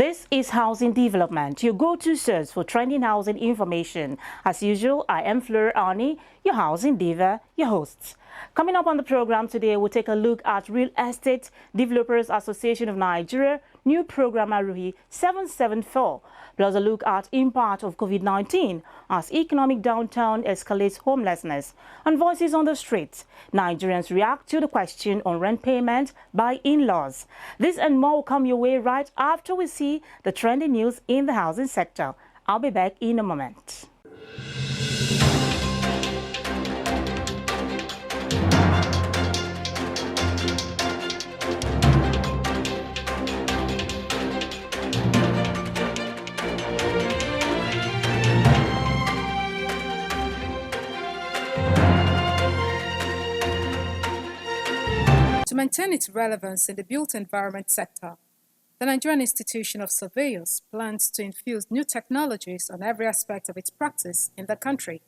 This is Housing Development, your go-to source for trending housing information. As usual, I am Fleur Arnie, your housing diva, your host. Coming up on the program today, we'll take a look at Real Estate Developers Association of Nigeria, new program REDAN RUHI 774, plus a look at impact of COVID-19 as economic downturn escalates homelessness, and voices on the streets. Nigerians react to the question on rent payment by in-laws. This and more will come your way right after we see the trending news in the housing sector. I'll be back in a moment. To maintain its relevance in the built environment sector, the Nigerian Institution of Surveyors plans to infuse new technologies on every aspect of its practice in the country.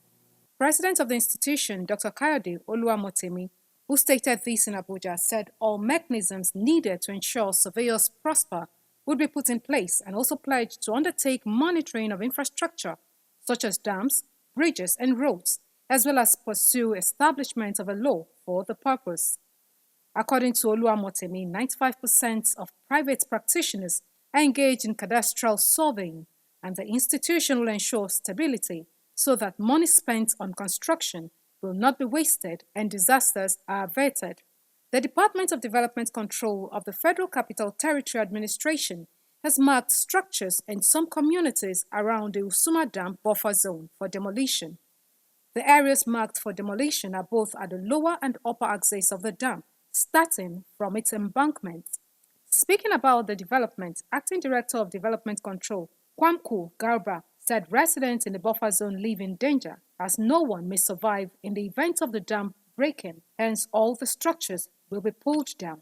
President of the institution, Dr. Kayode Oluwamotemi, who stated this in Abuja, said all mechanisms needed to ensure surveyors prosper would be put in place, and also pledged to undertake monitoring of infrastructure such as dams, bridges and roads, as well as pursue establishment of a law for the purpose. According to Oluwamotemi, 95% of private practitioners are engaged in cadastral surveying, and the institution will ensure stability so that money spent on construction will not be wasted and disasters are averted. The Department of Development Control of the Federal Capital Territory Administration has marked structures in some communities around the Usuma Dam buffer zone for demolition. The areas marked for demolition are both at the lower and upper axis of the dam, starting from its embankment. Speaking about the development, Acting Director of Development Control, Kwamku Garba, said residents in the buffer zone live in danger as no one may survive in the event of the dam breaking, hence all the structures will be pulled down.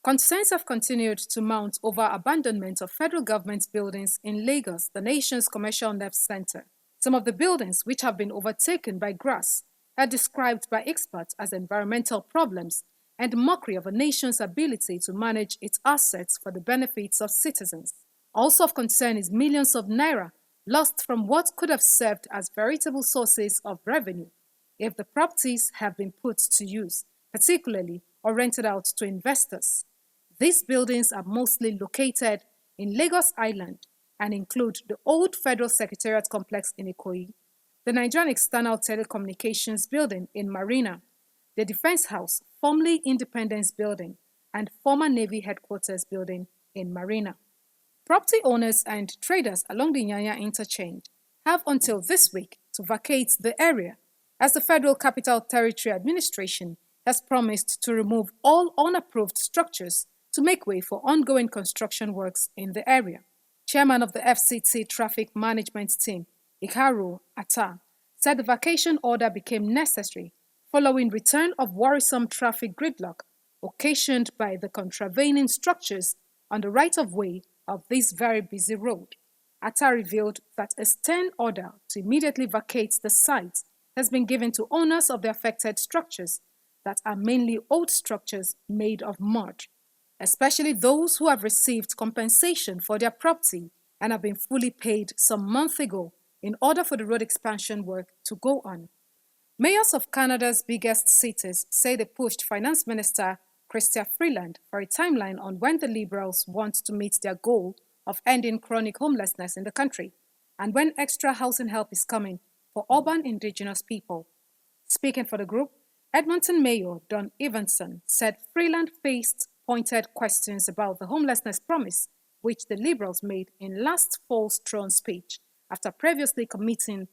Concerns have continued to mount over abandonment of federal government buildings in Lagos, the nation's commercial nerve center. Some of the buildings, which have been overtaken by grass, are described by experts as environmental problems and mockery of a nation's ability to manage its assets for the benefits of citizens. Also of concern is millions of naira lost from what could have served as veritable sources of revenue if the properties have been put to use, particularly or rented out to investors. These buildings are mostly located in Lagos Island and include the old Federal Secretariat Complex in Ikoyi, the Nigerian External Telecommunications Building in Marina, the Defense House, formerly Independence Building, and former Navy Headquarters Building in Marina. Property owners and traders along the Nyanya interchange have until this week to vacate the area, as the Federal Capital Territory Administration has promised to remove all unapproved structures to make way for ongoing construction works in the area. Chairman of the FCT Traffic Management Team, Ikaru Atta, said the vacation order became necessary following return of worrisome traffic gridlock occasioned by the contravening structures on the right-of-way of this very busy road. Atta revealed that a stern order to immediately vacate the site has been given to owners of the affected structures that are mainly old structures made of mud, especially those who have received compensation for their property and have been fully paid some month ago in order for the road expansion work to go on. Mayors of Canada's biggest cities say they pushed Finance Minister Chrystia Freeland for a timeline on when the Liberals want to meet their goal of ending chronic homelessness in the country, and when extra housing help is coming for urban indigenous people. Speaking for the group, Edmonton Mayor Don Evanson said Freeland faced pointed questions about the homelessness promise which the Liberals made in last fall's throne speech after previously committing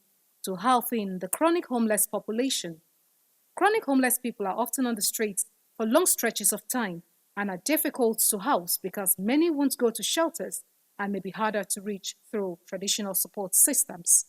to halving the chronic homeless population. Chronic homeless people are often on the streets for long stretches of time and are difficult to house because many won't go to shelters and may be harder to reach through traditional support systems.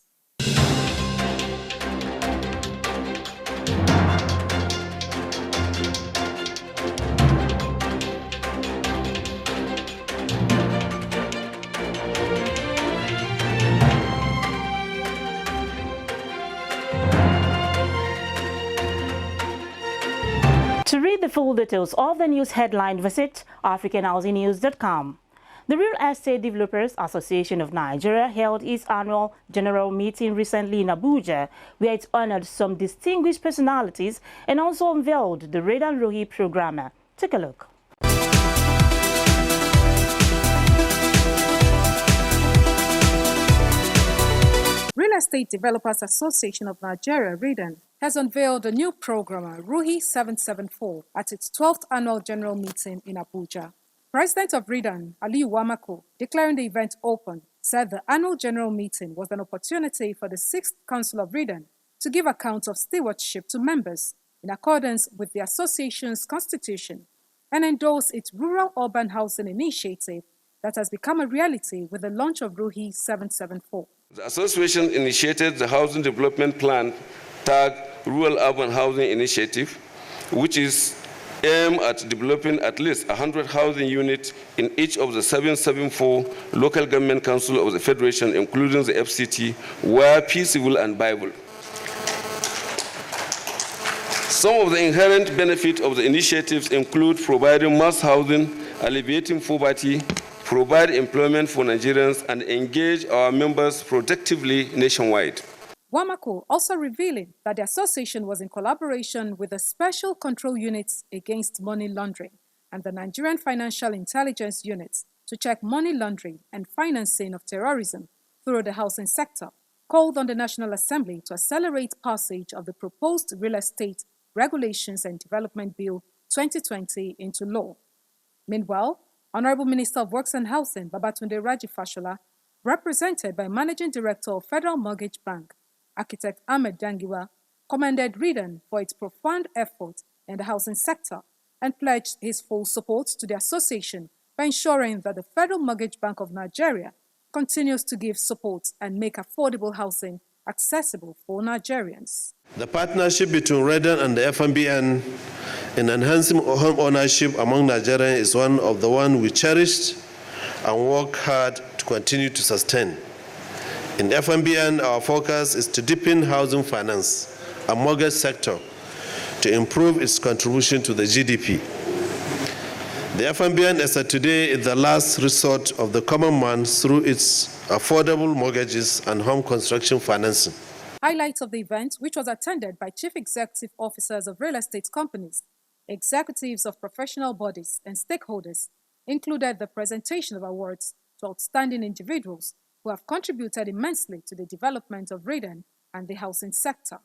To read the full details of the news headline, visit africanhousingnews.com. The Real Estate Developers Association of Nigeria held its annual general meeting recently in Abuja, where it honored some distinguished personalities and also unveiled the REDAN RUHI program. Take a look. Real Estate Developers Association of Nigeria, REDAN, has unveiled a new program, RUHI 774, at its 12th annual general meeting in Abuja. President of REDAN, Aliyu Wamako, declaring the event open, said the annual general meeting was an opportunity for the 6th Council of REDAN to give account of stewardship to members in accordance with the association's constitution and endorse its rural-urban housing initiative that has become a reality with the launch of RUHI 774. The association initiated the Housing Development Plan tagged Rural Urban Housing Initiative, which is aimed at developing at least 100 housing units in each of the 774 local government councils of the Federation, including the FCT, where peaceable and viable. Some of the inherent benefits of the initiatives include providing mass housing, alleviating poverty, provide employment for Nigerians, and engage our members productively nationwide. Wamako also revealing that the association was in collaboration with the Special Control Units Against Money Laundering and the Nigerian Financial Intelligence Units to check money laundering and financing of terrorism through the housing sector, called on the National Assembly to accelerate passage of the proposed Real Estate Regulations and Development Bill 2020 into law. Meanwhile, Honorable Minister of Works and Housing, Babatunde Raji Fashola, represented by Managing Director of Federal Mortgage Bank, Architect Ahmed Dangiwa, commended REDAN for its profound effort in the housing sector and pledged his full support to the association by ensuring that the Federal Mortgage Bank of Nigeria continues to give support and make affordable housing accessible for Nigerians. The partnership between REDAN and the FMBN in enhancing home ownership among Nigerians is one of the ones we cherished and work hard to continue to sustain. In FMBN, our focus is to deepen housing finance and mortgage sector to improve its contribution to the GDP. The FMBN as of today is the last resort of the common man through its affordable mortgages and home construction financing. Highlights of the event, which was attended by chief executive officers of real estate companies, executives of professional bodies, and stakeholders, included the presentation of awards to outstanding individuals who have contributed immensely to the development of REDAN and the housing sector.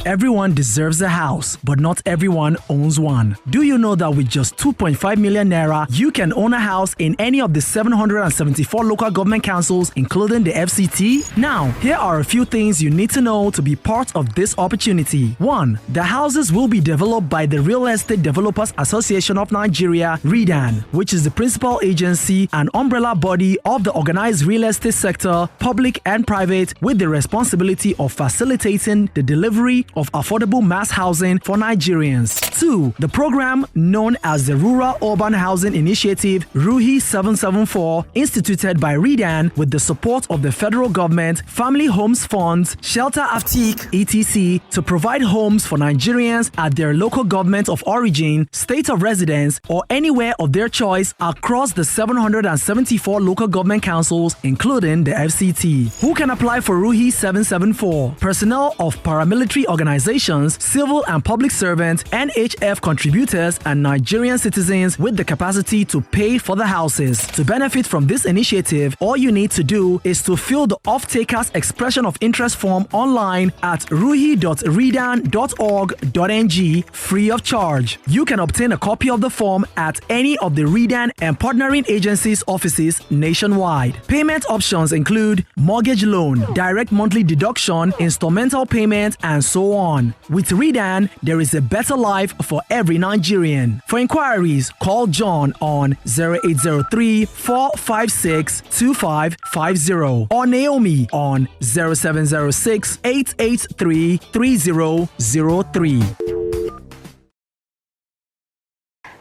Everyone deserves a house, but not everyone owns one. Do you know that with just 2.5 million naira, you can own a house in any of the 774 local government councils, including the FCT? Now, here are a few things you need to know to be part of this opportunity. 1. The houses will be developed by the Real Estate Developers Association of Nigeria, REDAN, which is the principal agency and umbrella body of the organized real estate sector, public and private, with the responsibility of facilitating the delivery of affordable mass housing for Nigerians. 2. The program known as the Rural Urban Housing Initiative, RUHI 774, instituted by REDAN with the support of the federal government, Family Homes Funds, Shelter Aftik, etc., to provide homes for Nigerians at their local government of origin, state of residence, or anywhere of their choice across the 774 local government councils, including the FCT. Who can apply for RUHI 774? Personnel of paramilitary organizations, civil and public servants, NHF contributors, and Nigerian citizens with the capacity to pay for the houses. To benefit from this initiative, all you need to do is to fill the off-taker's expression of interest form online at ruhi.redan.org.ng free of charge. You can obtain a copy of the form at any of the REDAN and partnering agencies' offices nationwide. Payment options include mortgage loan, direct monthly deduction, installmental payment, and so on. With REDAN, there is a better life for every Nigerian. For inquiries, call John on 0803-456-2550 or Naomi on 0706-883-3003.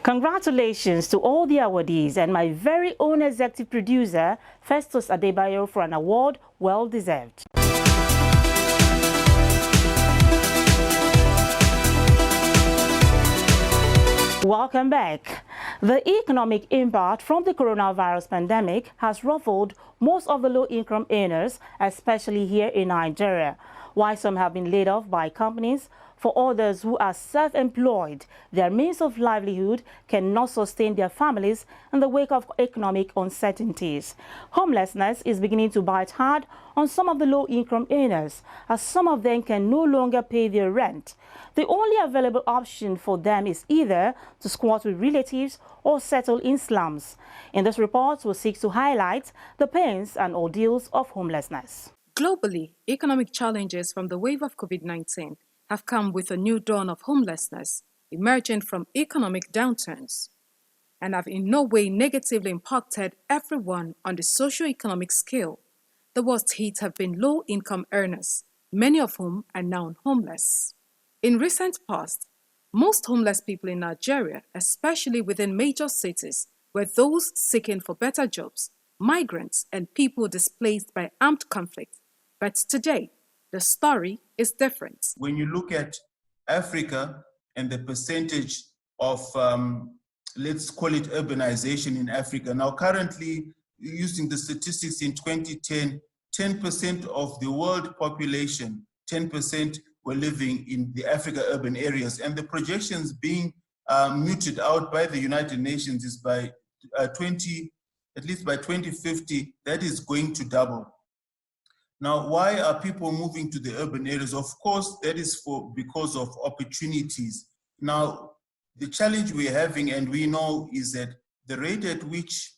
Congratulations to all the awardees and my very own executive producer, Festus Adebayo, for an award well deserved. Welcome back. The economic impact from the coronavirus pandemic has ruffled most of the low-income earners, especially here in Nigeria. While some have been laid off by companies, for others who are self-employed, their means of livelihood cannot sustain their families in the wake of economic uncertainties. Homelessness is beginning to bite hard on some of the low-income earners, as some of them can no longer pay their rent. The only available option for them is either to squat with relatives or settle in slums. In this report, we'll seek to highlight the pains and ordeals of homelessness. Globally, economic challenges from the wave of COVID-19 have come with a new dawn of homelessness emerging from economic downturns and have in no way negatively impacted everyone on the socio-economic scale. The worst hit have been low-income earners, many of whom are now homeless. In recent past, most homeless people in Nigeria, especially within major cities, were those seeking for better jobs, migrants, and people displaced by armed conflict. But today, the story is different. When you look at Africa and the percentage of, let's call it urbanization in Africa. Now, currently, using the statistics in 2010, 10% of the world population, 10% were living in the Africa urban areas. And the projections being muted out by the United Nations is by at least by 2050, that is going to double. Now, why are people moving to the urban areas? Of course, that is because of opportunities. Now, the challenge we're having, and we know, is that the rate at which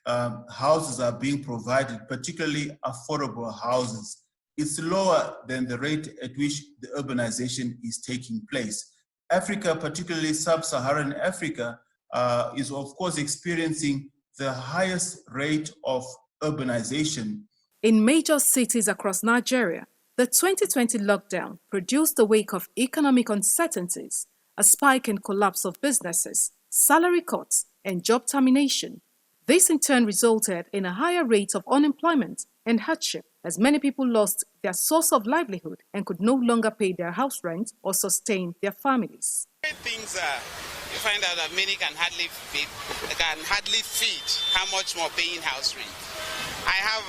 houses are being provided, particularly affordable houses, is lower than the rate at which the urbanization is taking place. Africa, particularly sub-Saharan Africa, is of course experiencing the highest rate of urbanization. In major cities across Nigeria, the 2020 lockdown produced a wake of economic uncertainties, a spike in collapse of businesses, salary cuts, and job termination. This in turn resulted in a higher rate of unemployment and hardship, as many people lost their source of livelihood and could no longer pay their house rent or sustain their families. Things you find out that many can hardly feed how much more paying house rent. I have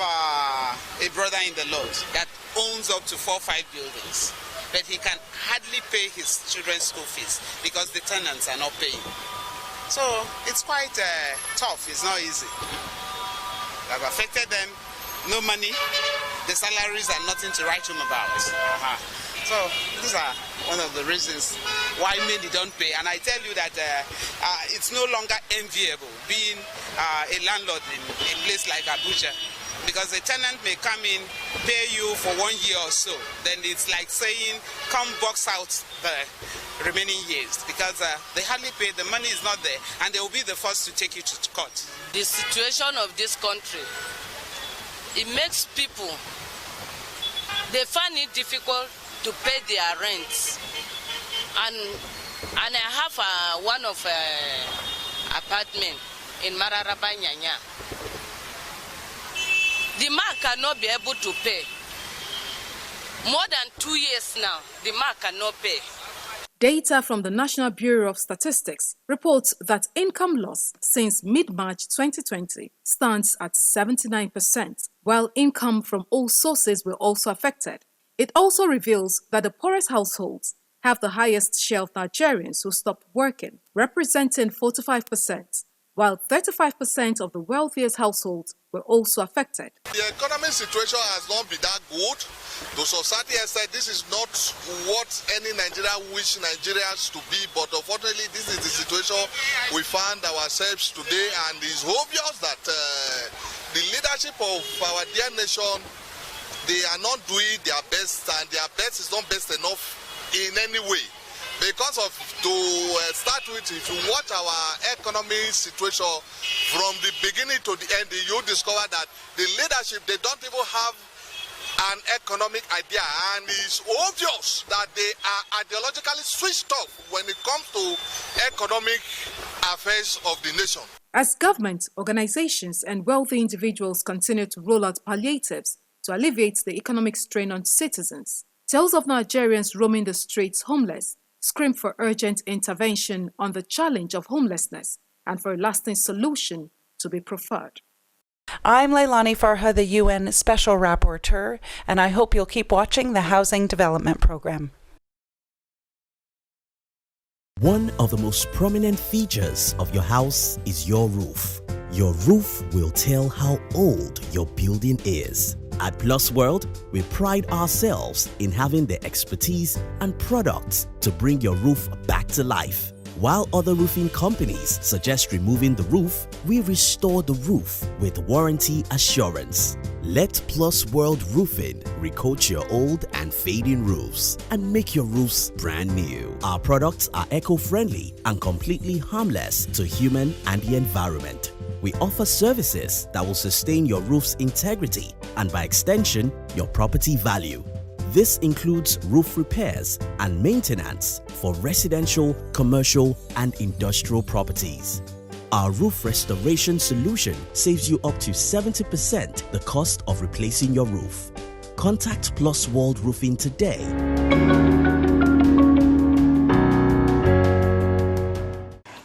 a brother in the Lord that owns up to 4 or 5 buildings, but he can hardly pay his children's school fees because the tenants are not paying. So it's quite tough, it's not easy. I've affected them, no money, the salaries are nothing to write home about. So these are one of the reasons why many don't pay. And I tell you that it's no longer enviable being a landlord in a place like Abuja, because a tenant may come in, pay you for 1 year or so. Then it's like saying, come box out the remaining years, because they hardly pay, the money is not there, and they will be the first to take you to court. The situation of this country, it makes people, they find it difficult to pay their rents. And I have one of apartment in Mararaba Nyanya. The man cannot be able to pay. More than 2 years now, the man cannot pay. Data from the National Bureau of Statistics reports that income loss since mid-March 2020 stands at 79%, while income from all sources were also affected. It also reveals that the poorest households have the highest share of Nigerians who stopped working, representing 45%, while 35% of the wealthiest households were also affected. The economic situation has not been that good. The society has said this is not what any Nigerian wish Nigerians to be, but unfortunately this is the situation we find ourselves today, and it's obvious that the leadership of our dear nation, they are not doing their best, and their best is not best enough in any way. Because of, to start with, if you watch our economic situation from the beginning to the end, you discover that the leadership, they don't even have an economic idea, and it's obvious that they are ideologically switched off when it comes to economic affairs of the nation. As government, organizations, and wealthy individuals continue to roll out palliatives to alleviate the economic strain on citizens, tales of Nigerians roaming the streets homeless scream for urgent intervention on the challenge of homelessness and for a lasting solution to be preferred. I'm Leilani Farha, the UN Special Rapporteur, and I hope you'll keep watching the Housing Development Program. One of the most prominent features of your house is your roof. Your roof will tell how old your building is. At Plus World, we pride ourselves in having the expertise and products to bring your roof back to life. While other roofing companies suggest removing the roof, we restore the roof with warranty assurance. Let Plus World Roofing recoat your old and fading roofs and make your roofs brand new. Our products are eco-friendly and completely harmless to human and the environment. We offer services that will sustain your roof's integrity and by extension, your property value. This includes roof repairs and maintenance for residential, commercial, and industrial properties. Our roof restoration solution saves you up to 70% the cost of replacing your roof. Contact Plus World Roofing today.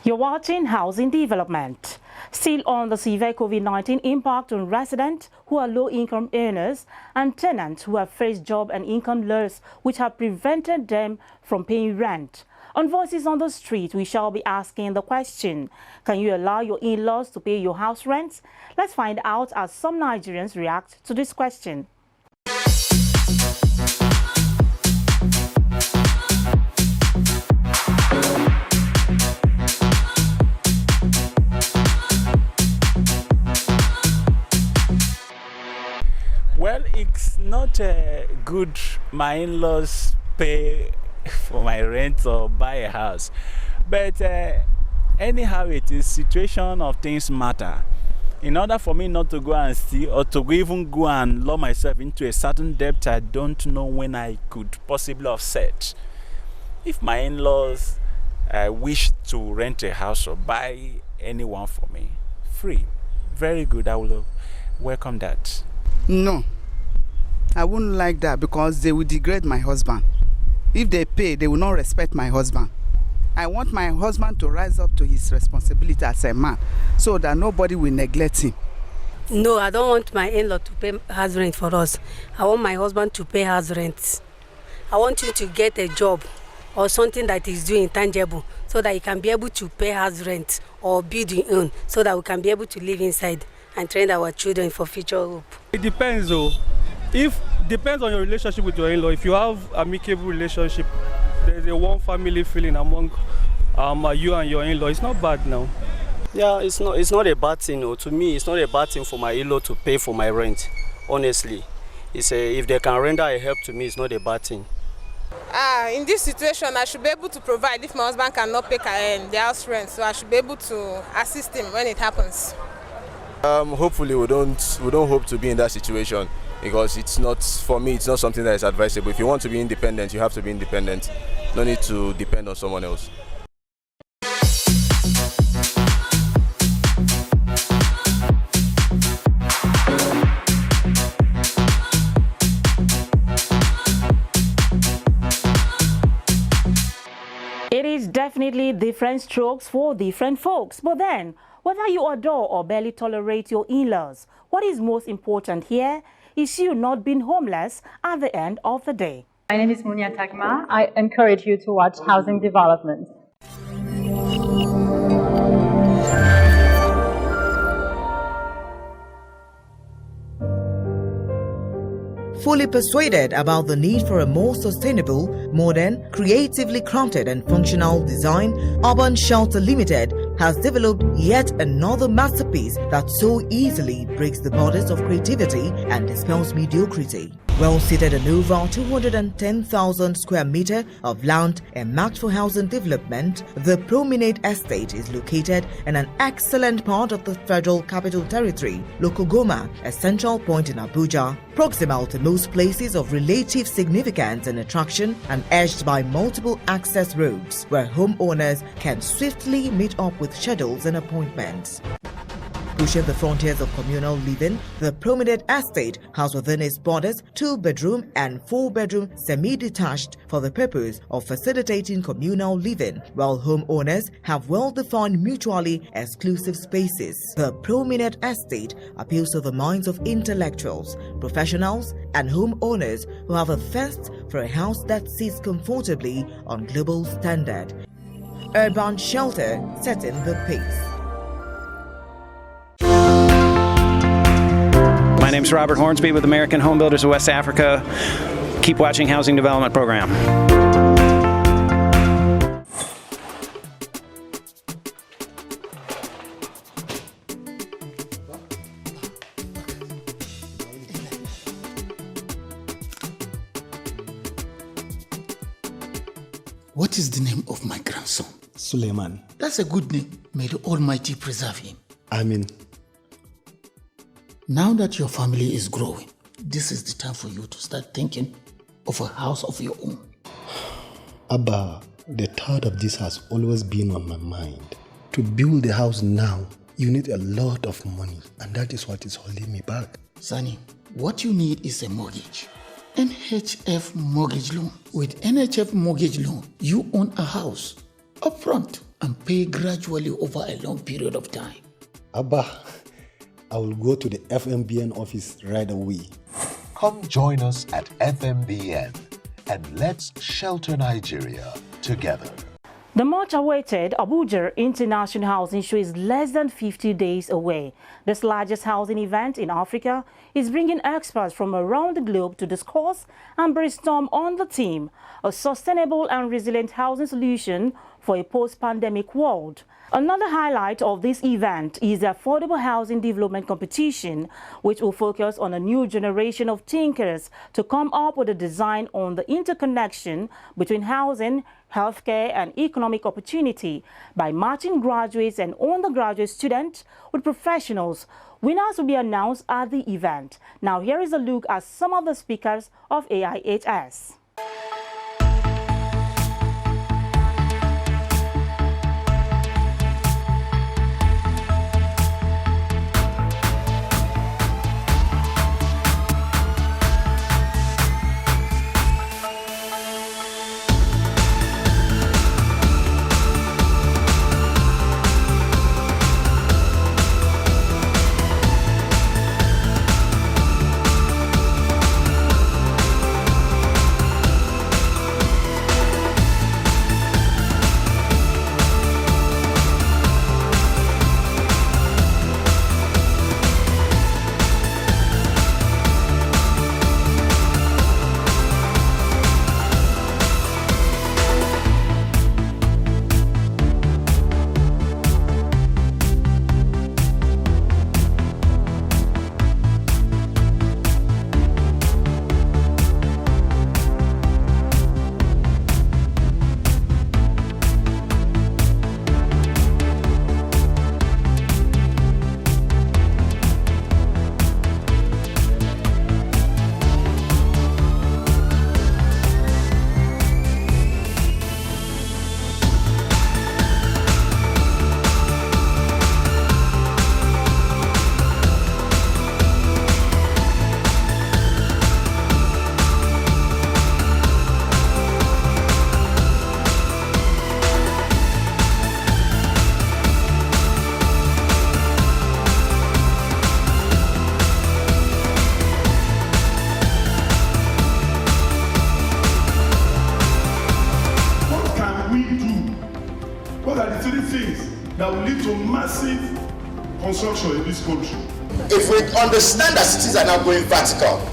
You're watching Housing Development. Still on the severe COVID-19 impact on residents who are low-income earners and tenants who have faced job and income loss which have prevented them from paying rent. On Voices on the Street, we shall be asking the question, can you allow your in-laws to pay your house rents? Let's find out as some Nigerians react to this question. Well, it's not good my in-laws pay for my rent or buy a house. But anyhow, it is situation of things matter. In order for me not to go and steal or to even go and lower myself into a certain debt I don't know when I could possibly offset. If my in-laws wish to rent a house or buy anyone for me, free, very good, I will welcome that. No, I wouldn't like that because they will degrade my husband. If they pay, they will not respect my husband. I want my husband to rise up to his responsibility as a man so that nobody will neglect him. No, I don't want my in-law to pay house rent for us. I want my husband to pay house rent. I want him to get a job or something that is doing tangible so that he can be able to pay house rent or build his own so that we can be able to live inside and train our children for future hope. It depends though. Depends on your relationship with your in-law. If you have amicable relationship, there's a one family feeling among you and your in-law. It's not bad now. Yeah, it's not a bad thing. No. To me, it's not a bad thing for my in-law to pay for my rent. Honestly, if they can render a help to me, it's not a bad thing. In this situation, I should be able to provide if my husband cannot pay the house rent. So I should be able to assist him when it happens. Hopefully, we don't hope to be in that situation. Because it's not, for me, it's not something that is advisable. If you want to be independent, you have to be independent. No need to depend on someone else. It is definitely different strokes for different folks. But then, whether you adore or barely tolerate your in-laws, what is most important here is you not being homeless at the end of the day. My name is Munia Tagma. I encourage you to watch Housing Development. Fully persuaded about the need for a more sustainable, modern, creatively crafted and functional design, Urban Shelter Limited has developed yet another masterpiece that so easily breaks the borders of creativity and dispels mediocrity. Well seated on over 210,000 square meters of land and marked for housing development, the Promenade Estate is located in an excellent part of the Federal Capital Territory, Lokogoma, a central point in Abuja, proximal to most places of relative significance and attraction and edged by multiple access roads where homeowners can swiftly meet up with schedules and appointments. Pushing the frontiers of communal living, the prominent estate has within its borders 2-bedroom and 4-bedroom semi-detached for the purpose of facilitating communal living, while homeowners have well-defined mutually exclusive spaces. The prominent estate appeals to the minds of intellectuals, professionals, and homeowners who have a thirst for a house that sits comfortably on global standard. Urban shelter setting the pace. My name is Robert Hornsby with American Home Builders of West Africa. Keep watching Housing Development Program. What is the name of my grandson? Suleiman. That's a good name. May the Almighty preserve him. Amen. Now that your family is growing, this is the time for you to start thinking of a house of your own. Abba, the thought of this has always been on my mind. To build a house now, you need a lot of money, and that is what is holding me back. Sonny, what you need is a mortgage. NHF mortgage loan. With NHF mortgage loan, you own a house upfront and pay gradually over a long period of time. Abba, I will go to the FMBN office right away. Come join us at FMBN and let's shelter Nigeria together. The much-awaited Abuja International Housing Show is less than 50 days away. This largest housing event in Africa is bringing experts from around the globe to discuss and brainstorm on the theme, a sustainable and resilient housing solution for a post-pandemic world. Another highlight of this event is the Affordable Housing Development Competition, which will focus on a new generation of thinkers to come up with a design on the interconnection between housing, healthcare, and economic opportunity by matching graduates and undergraduate students with professionals. Winners will be announced at the event. Now here is a look at some of the speakers of AIHS. That will lead to massive construction in this country. If we understand that cities are now going vertical,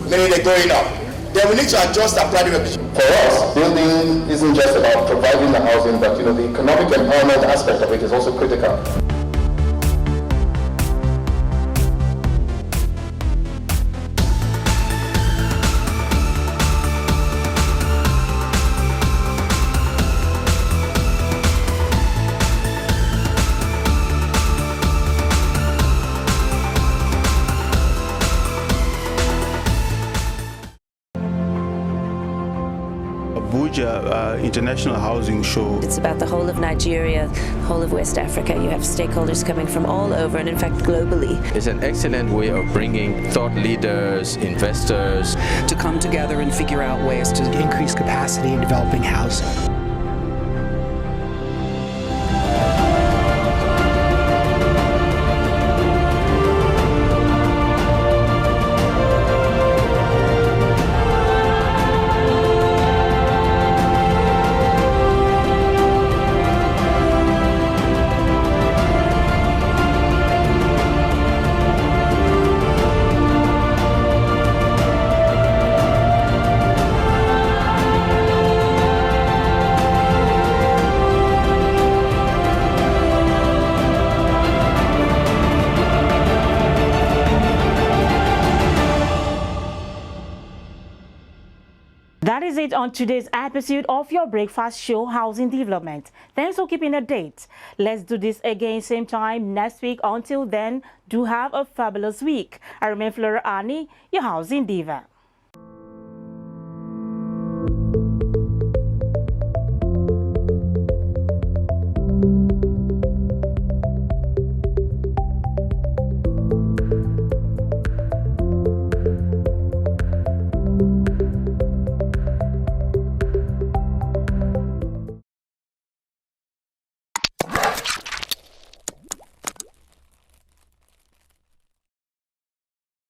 meaning they're going up, then we need to adjust our planning. For us, building isn't just about providing the housing, but the economic empowerment aspect of it is also critical. Abuja international housing show. It's about the whole of Nigeria, the whole of West Africa. You have stakeholders coming from all over, and in fact globally. It's an excellent way of bringing thought leaders, investors to come together and figure out ways to increase capacity in developing housing. That is it on today's episode of your breakfast show, Housing Development. Thanks for keeping a date. Let's do this again same time next week. Until then, do have a fabulous week. I remain Flora Ani, your Housing Diva.